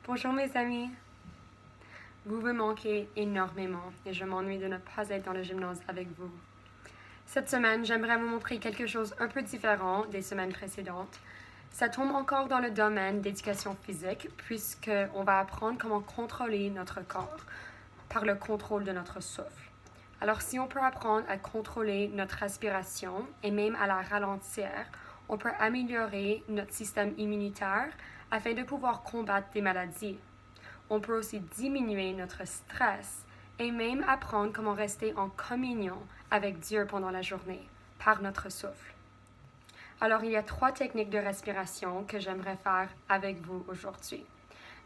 Bonjour mes amis. Vous me manquez énormément et je m'ennuie de ne pas être dans le gymnase avec vous. Cette semaine, j'aimerais vous montrer quelque chose un peu différent des semaines précédentes. Ça tombe encore dans le domaine d'éducation physique puisqu'on va apprendre comment contrôler notre corps par le contrôle de notre souffle. Alors si on peut apprendre à contrôler notre respiration et même à la ralentir, on peut améliorer notre système immunitaire afin de pouvoir combattre des maladies. On peut aussi diminuer notre stress et même apprendre comment rester en communion avec Dieu pendant la journée par notre souffle. Alors, il y a 3 techniques de respiration que j'aimerais faire avec vous aujourd'hui.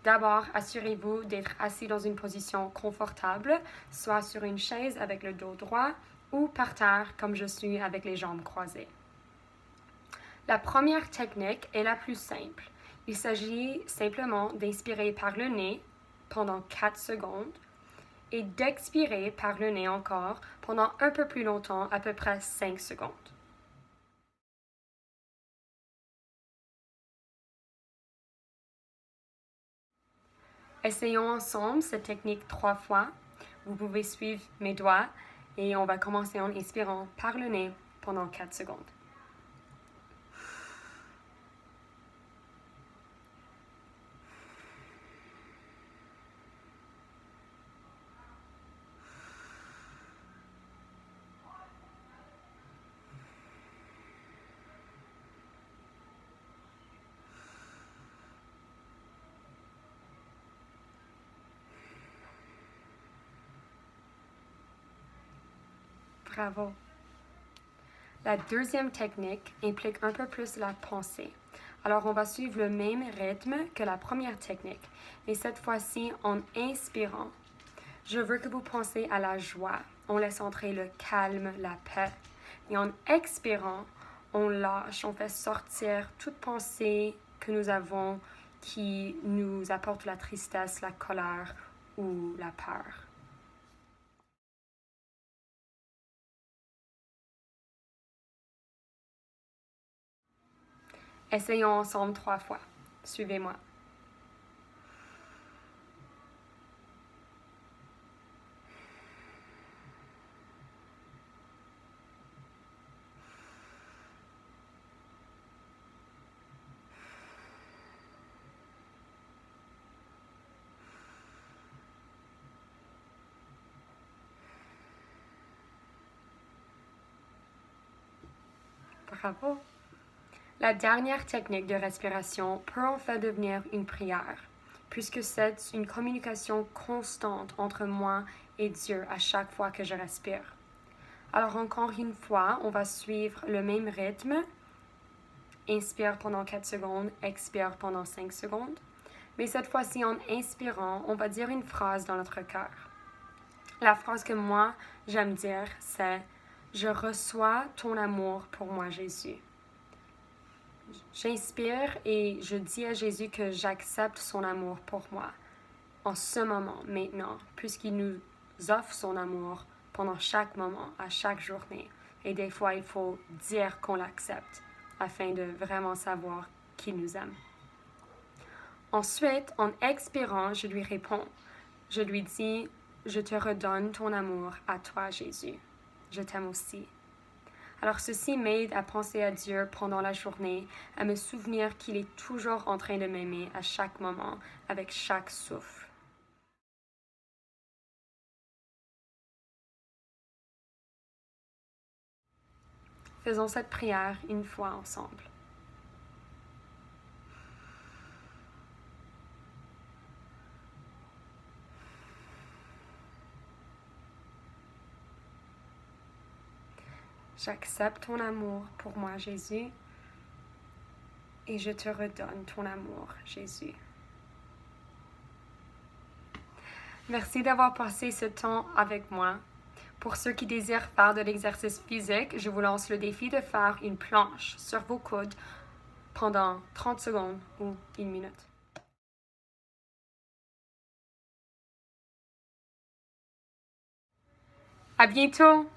D'abord, assurez-vous d'être assis dans une position confortable, soit sur une chaise avec le dos droit ou par terre comme je suis avec les jambes croisées. La première technique est la plus simple. Il s'agit simplement d'inspirer par le nez pendant 4 secondes et d'expirer par le nez encore pendant un peu plus longtemps, à peu près 5 secondes. Essayons ensemble cette technique 3 fois. Vous pouvez suivre mes doigts et on va commencer en inspirant par le nez pendant 4 secondes. Bravo! La deuxième technique implique un peu plus la pensée. Alors, on va suivre le même rythme que la première technique, mais cette fois-ci en inspirant. Je veux que vous pensiez à la joie. On laisse entrer le calme, la paix. Et en expirant, on lâche, on fait sortir toute pensée que nous avons qui nous apporte la tristesse, la colère ou la peur. Essayons ensemble 3 fois. Suivez-moi. Bravo! La dernière technique de respiration peut en fait devenir une prière, puisque c'est une communication constante entre moi et Dieu à chaque fois que je respire. Alors encore une fois, on va suivre le même rythme. Inspire pendant 4 secondes, expire pendant 5 secondes. Mais cette fois-ci, en inspirant, on va dire une phrase dans notre cœur. La phrase que moi, j'aime dire, c'est « Je reçois ton amour pour moi, Jésus ». J'inspire et je dis à Jésus que j'accepte son amour pour moi en ce moment, maintenant, puisqu'il nous offre son amour pendant chaque moment, à chaque journée. Et des fois, il faut dire qu'on l'accepte afin de vraiment savoir qu'il nous aime. Ensuite, en expirant, je lui réponds. Je lui dis, je te redonne ton amour à toi, Jésus. Je t'aime aussi. Alors ceci m'aide à penser à Dieu pendant la journée, à me souvenir qu'il est toujours en train de m'aimer à chaque moment, avec chaque souffle. Faisons cette prière une fois ensemble. J'accepte ton amour pour moi, Jésus, et je te redonne ton amour, Jésus. Merci d'avoir passé ce temps avec moi. Pour ceux qui désirent faire de l'exercice physique, je vous lance le défi de faire une planche sur vos coudes pendant 30 secondes ou 1 minute. À bientôt!